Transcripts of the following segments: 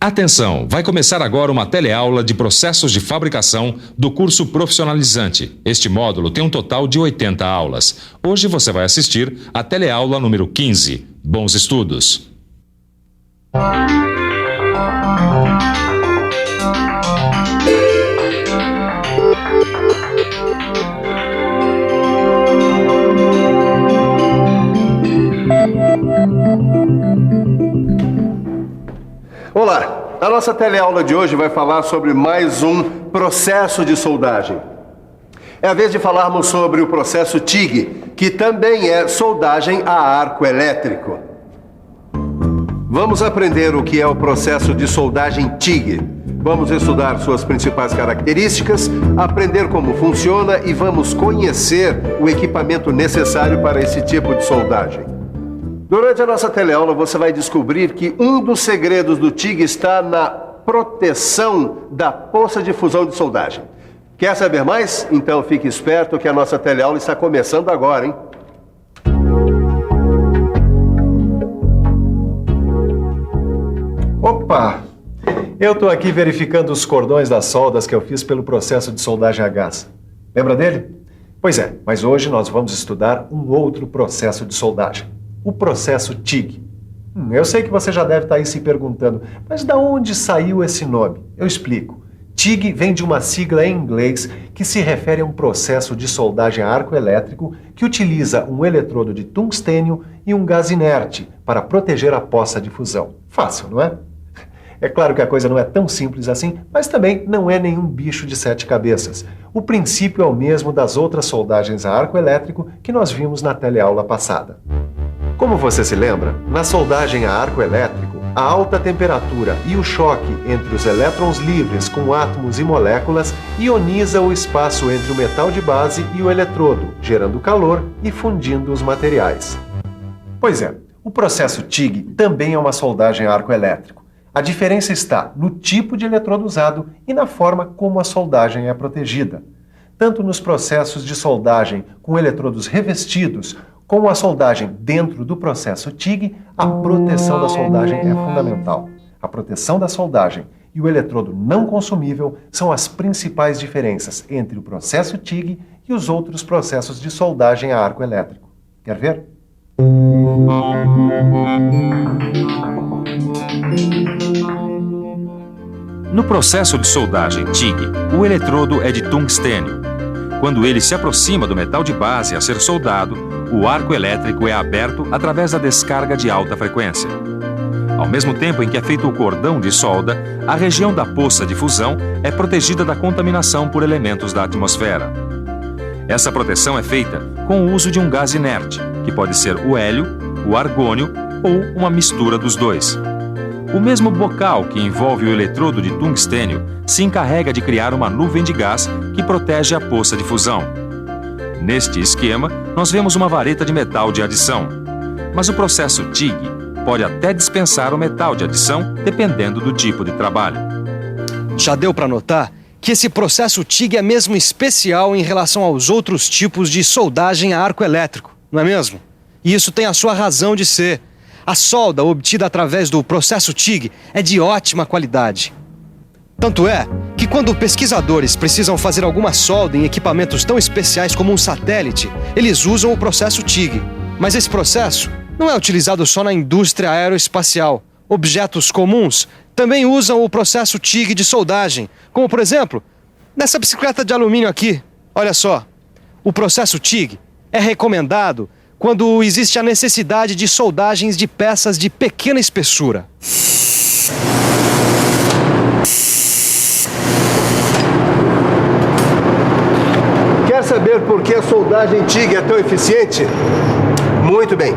Atenção, vai começar agora uma teleaula de processos de fabricação do curso profissionalizante. Este módulo tem um total de 80 aulas. Hoje você vai assistir a teleaula número 15. Bons estudos! Olá, a nossa teleaula de hoje vai falar sobre mais um processo de soldagem. É a vez de falarmos sobre o processo TIG, que também é soldagem a arco elétrico. Vamos aprender o que é o processo de soldagem TIG. Vamos estudar suas principais características, aprender como funciona e vamos conhecer o equipamento necessário para esse tipo de soldagem. Durante a nossa teleaula, você vai descobrir que um dos segredos do TIG está na proteção da poça de fusão de soldagem. Quer saber mais? Então fique esperto que a nossa teleaula está começando agora, hein? Opa! Eu estou aqui verificando os cordões das soldas que eu fiz pelo processo de soldagem a gás. Lembra dele? Pois é, mas hoje nós vamos estudar um outro processo de soldagem. O processo TIG. Eu sei que você já deve estar aí se perguntando, mas de onde saiu esse nome? Eu explico. TIG vem de uma sigla em inglês que se refere a um processo de soldagem a arco elétrico que utiliza um eletrodo de tungstênio e um gás inerte para proteger a poça de fusão. Fácil, não é? É claro que a coisa não é tão simples assim, mas também não é nenhum bicho de 7 cabeças. O princípio é o mesmo das outras soldagens a arco elétrico que nós vimos na teleaula passada. Como você se lembra, na soldagem a arco elétrico, a alta temperatura e o choque entre os elétrons livres com átomos e moléculas ioniza o espaço entre o metal de base e o eletrodo, gerando calor e fundindo os materiais. Pois é, o processo TIG também é uma soldagem a arco elétrico. A diferença está no tipo de eletrodo usado e na forma como a soldagem é protegida. Tanto nos processos de soldagem com eletrodos revestidos, como a soldagem dentro do processo TIG, a proteção da soldagem é fundamental. A proteção da soldagem e o eletrodo não consumível são as principais diferenças entre o processo TIG e os outros processos de soldagem a arco elétrico. Quer ver? No processo de soldagem TIG, o eletrodo é de tungstênio. Quando ele se aproxima do metal de base a ser soldado, o arco elétrico é aberto através da descarga de alta frequência. Ao mesmo tempo em que é feito o cordão de solda, a região da poça de fusão é protegida da contaminação por elementos da atmosfera. Essa proteção é feita com o uso de um gás inerte, que pode ser o hélio, o argônio ou uma mistura dos dois. O mesmo bocal que envolve o eletrodo de tungstênio se encarrega de criar uma nuvem de gás que protege a poça de fusão. Neste esquema, nós vemos uma vareta de metal de adição. Mas o processo TIG pode até dispensar o metal de adição, dependendo do tipo de trabalho. Já deu para notar que esse processo TIG é mesmo especial em relação aos outros tipos de soldagem a arco elétrico, não é mesmo? E isso tem a sua razão de ser. A solda obtida através do processo TIG é de ótima qualidade. Tanto é que quando pesquisadores precisam fazer alguma solda em equipamentos tão especiais como um satélite, eles usam o processo TIG. Mas esse processo não é utilizado só na indústria aeroespacial. Objetos comuns também usam o processo TIG de soldagem, como por exemplo, nessa bicicleta de alumínio aqui. Olha só, o processo TIG é recomendado quando existe a necessidade de soldagens de peças de pequena espessura. Quer saber por que a soldagem TIG é tão eficiente? Muito bem.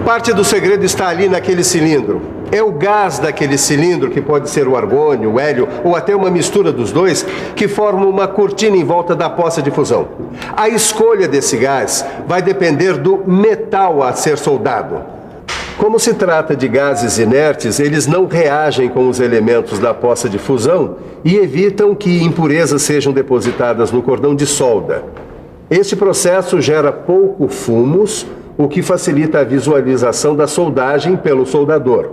Parte do segredo está ali naquele cilindro. É o gás daquele cilindro, que pode ser o argônio, o hélio ou até uma mistura dos dois, que forma uma cortina em volta da poça de fusão. A escolha desse gás vai depender do metal a ser soldado. Como se trata de gases inertes, eles não reagem com os elementos da poça de fusão e evitam que impurezas sejam depositadas no cordão de solda. Este processo gera pouco fumos, o que facilita a visualização da soldagem pelo soldador.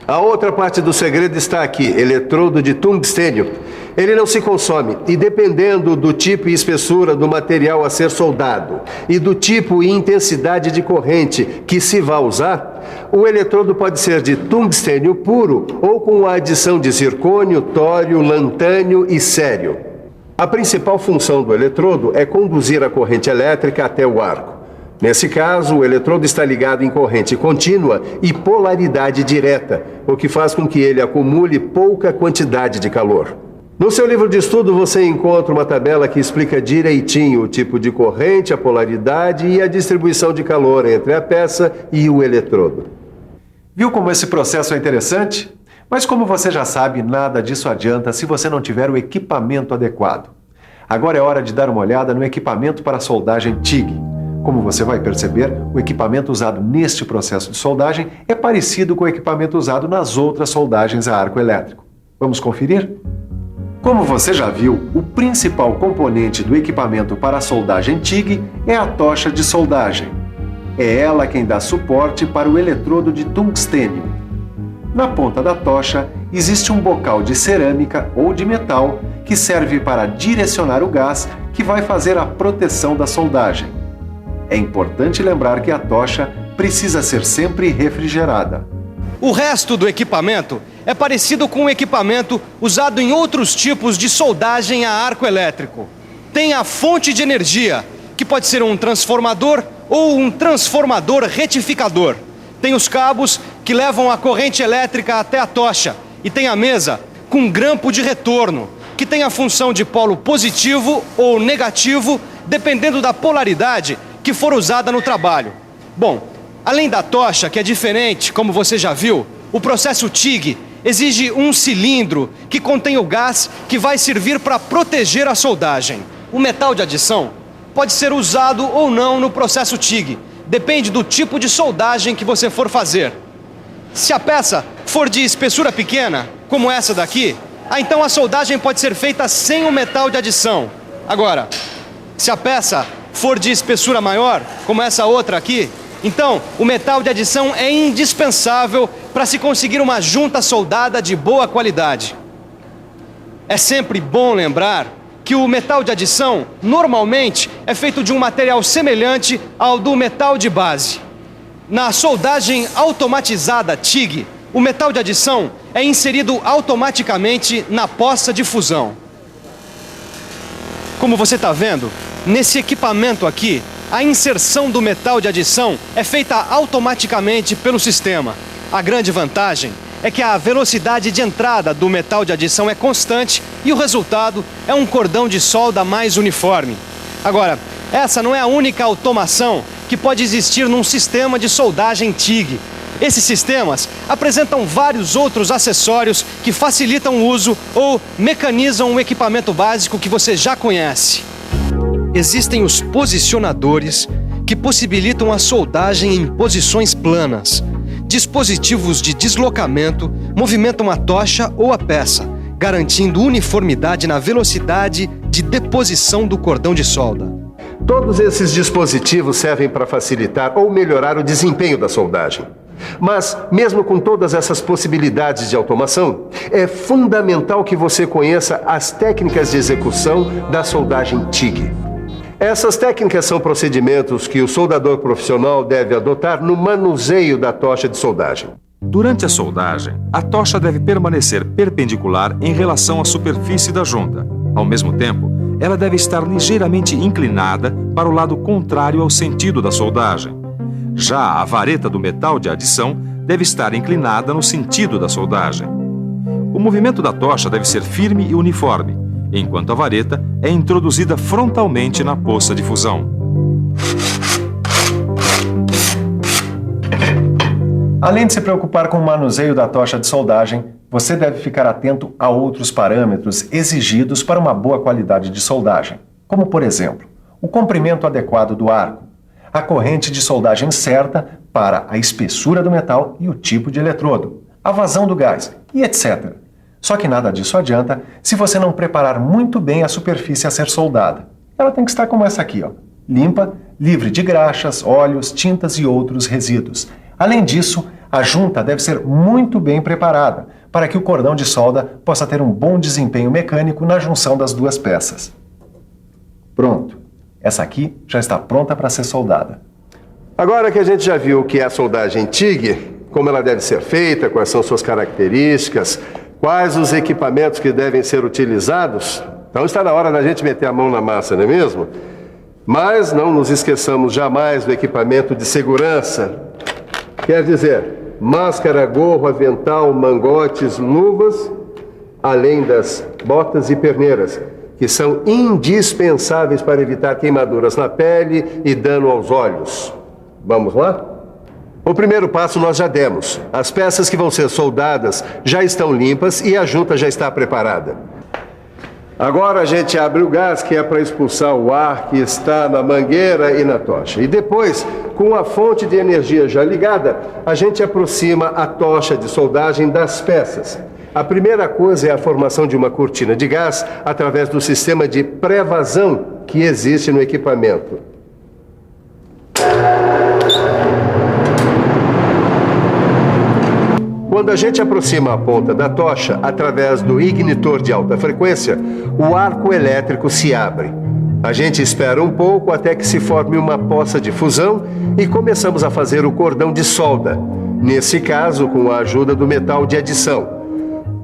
A outra parte do segredo está aqui, eletrodo de tungstênio. Ele não se consome e, dependendo do tipo e espessura do material a ser soldado e do tipo e intensidade de corrente que se vai usar, o eletrodo pode ser de tungstênio puro ou com a adição de zircônio, tório, lantânio e cério. A principal função do eletrodo é conduzir a corrente elétrica até o arco. Nesse caso, o eletrodo está ligado em corrente contínua e polaridade direta, o que faz com que ele acumule pouca quantidade de calor. No seu livro de estudo você encontra uma tabela que explica direitinho o tipo de corrente, a polaridade e a distribuição de calor entre a peça e o eletrodo. Viu como esse processo é interessante? Mas como você já sabe, nada disso adianta se você não tiver o equipamento adequado. Agora é hora de dar uma olhada no equipamento para soldagem TIG. Como você vai perceber, o equipamento usado neste processo de soldagem é parecido com o equipamento usado nas outras soldagens a arco elétrico. Vamos conferir? Como você já viu, o principal componente do equipamento para a soldagem TIG é a tocha de soldagem. É ela quem dá suporte para o eletrodo de tungstênio. Na ponta da tocha existe um bocal de cerâmica ou de metal que serve para direcionar o gás que vai fazer a proteção da soldagem. É importante lembrar que a tocha precisa ser sempre refrigerada. O resto do equipamento é parecido com o equipamento usado em outros tipos de soldagem a arco elétrico. Tem a fonte de energia, que pode ser um transformador ou um transformador retificador. Tem os cabos que levam a corrente elétrica até a tocha. E tem a mesa com grampo de retorno, que tem a função de polo positivo ou negativo, dependendo da polaridade que for usada no trabalho. Bom, além da tocha, que é diferente, como você já viu, o processo TIG exige um cilindro que contém o gás que vai servir para proteger a soldagem. O metal de adição pode ser usado ou não no processo TIG, depende do tipo de soldagem que você for fazer. Se a peça for de espessura pequena, como essa daqui, então a soldagem pode ser feita sem o metal de adição. Agora, se a peça for de espessura maior, como essa outra aqui, então o metal de adição é indispensável para se conseguir uma junta soldada de boa qualidade. É sempre bom lembrar que o metal de adição normalmente é feito de um material semelhante ao do metal de base. Na soldagem automatizada TIG, o metal de adição é inserido automaticamente na poça de fusão. Como você está vendo, nesse equipamento aqui, a inserção do metal de adição é feita automaticamente pelo sistema. A grande vantagem é que a velocidade de entrada do metal de adição é constante e o resultado é um cordão de solda mais uniforme. Agora, essa não é a única automação que pode existir num sistema de soldagem TIG. Esses sistemas apresentam vários outros acessórios que facilitam o uso ou mecanizam o equipamento básico que você já conhece. Existem os posicionadores, que possibilitam a soldagem em posições planas. Dispositivos de deslocamento movimentam a tocha ou a peça, garantindo uniformidade na velocidade de deposição do cordão de solda. Todos esses dispositivos servem para facilitar ou melhorar o desempenho da soldagem. Mas, mesmo com todas essas possibilidades de automação, é fundamental que você conheça as técnicas de execução da soldagem TIG. Essas técnicas são procedimentos que o soldador profissional deve adotar no manuseio da tocha de soldagem. Durante a soldagem, a tocha deve permanecer perpendicular em relação à superfície da junta. Ao mesmo tempo, ela deve estar ligeiramente inclinada para o lado contrário ao sentido da soldagem. Já a vareta do metal de adição deve estar inclinada no sentido da soldagem. O movimento da tocha deve ser firme e uniforme, enquanto a vareta é introduzida frontalmente na poça de fusão. Além de se preocupar com o manuseio da tocha de soldagem, você deve ficar atento a outros parâmetros exigidos para uma boa qualidade de soldagem, como, por exemplo, o comprimento adequado do arco, a corrente de soldagem certa para a espessura do metal e o tipo de eletrodo, a vazão do gás e etc. Só que nada disso adianta se você não preparar muito bem a superfície a ser soldada. Ela tem que estar como essa aqui, ó, limpa, livre de graxas, óleos, tintas e outros resíduos. Além disso, A junta deve ser muito bem preparada para que o cordão de solda possa ter um bom desempenho mecânico na junção das duas peças. Pronto. Essa aqui já está pronta para ser soldada. Agora que a gente já viu o que é a soldagem TIG, como ela deve ser feita, quais são suas características, quais os equipamentos que devem ser utilizados, então está na hora da gente meter a mão na massa, não é mesmo? Mas não nos esqueçamos jamais do equipamento de segurança. Quer dizer, máscara, gorro, avental, mangotes, luvas, além das botas e perneiras, que são indispensáveis para evitar queimaduras na pele e dano aos olhos. Vamos lá? O primeiro passo nós já demos. As peças que vão ser soldadas já estão limpas e a junta já está preparada. Agora a gente abre o gás, que é para expulsar o ar que está na mangueira e na tocha. E depois, com a fonte de energia já ligada, a gente aproxima a tocha de soldagem das peças. A primeira coisa é a formação de uma cortina de gás através do sistema de pré-vazão que existe no equipamento. Quando a gente aproxima a ponta da tocha através do ignitor de alta frequência, o arco elétrico se abre. A gente espera um pouco até que se forme uma poça de fusão e começamos a fazer o cordão de solda, nesse caso com a ajuda do metal de adição.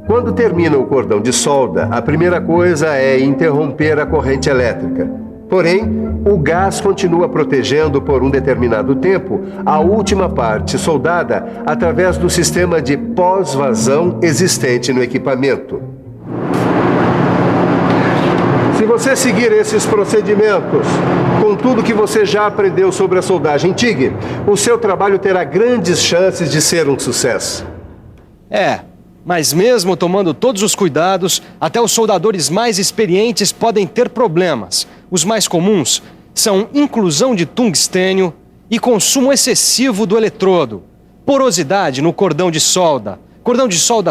Quando termina o cordão de solda, a primeira coisa é interromper a corrente elétrica. Porém, o gás continua protegendo por um determinado tempo a última parte soldada através do sistema de pós-vazão existente no equipamento. Se você seguir esses procedimentos, com tudo que você já aprendeu sobre a soldagem TIG, o seu trabalho terá grandes chances de ser um sucesso. Mas mesmo tomando todos os cuidados, até os soldadores mais experientes podem ter problemas. Os mais comuns são inclusão de tungstênio e consumo excessivo do eletrodo, porosidade no cordão de solda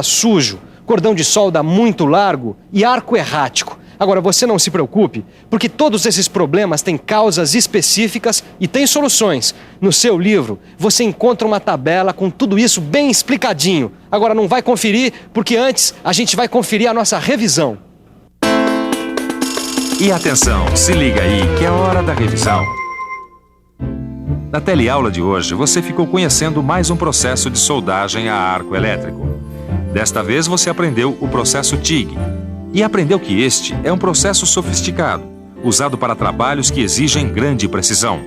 sujo, cordão de solda muito largo e arco errático. Agora, você não se preocupe, porque todos esses problemas têm causas específicas e têm soluções. No seu livro, você encontra uma tabela com tudo isso bem explicadinho. Agora, não vai conferir, porque antes a gente vai conferir a nossa revisão. E atenção, se liga aí que é hora da revisão. Na teleaula de hoje, você ficou conhecendo mais um processo de soldagem a arco elétrico. Desta vez, você aprendeu o processo TIG. E aprendeu que este é um processo sofisticado, usado para trabalhos que exigem grande precisão.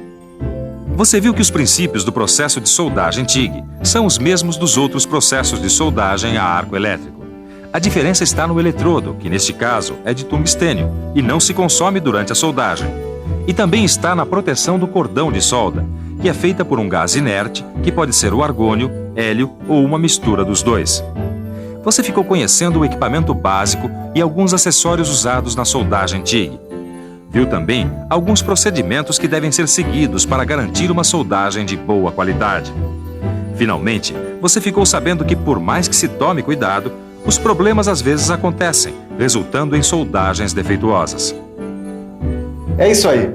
Você viu que os princípios do processo de soldagem TIG são os mesmos dos outros processos de soldagem a arco elétrico. A diferença está no eletrodo, que neste caso é de tungstênio e não se consome durante a soldagem. E também está na proteção do cordão de solda, que é feita por um gás inerte, que pode ser o argônio, hélio ou uma mistura dos dois. Você ficou conhecendo o equipamento básico e alguns acessórios usados na soldagem TIG. Viu também alguns procedimentos que devem ser seguidos para garantir uma soldagem de boa qualidade. Finalmente, você ficou sabendo que, por mais que se tome cuidado, os problemas às vezes acontecem, resultando em soldagens defeituosas. É isso aí.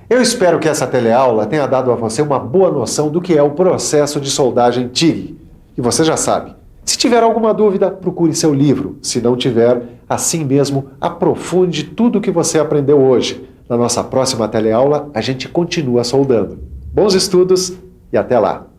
Eu espero que essa teleaula tenha dado a você uma boa noção do que é o processo de soldagem TIG. E você já sabe. Se tiver alguma dúvida, procure seu livro. Se não tiver, assim mesmo, aprofunde tudo o que você aprendeu hoje. Na nossa próxima teleaula, a gente continua soldando. Bons estudos e até lá!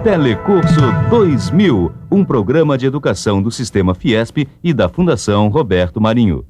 Telecurso 2000, um programa de educação do Sistema Fiesp e da Fundação Roberto Marinho.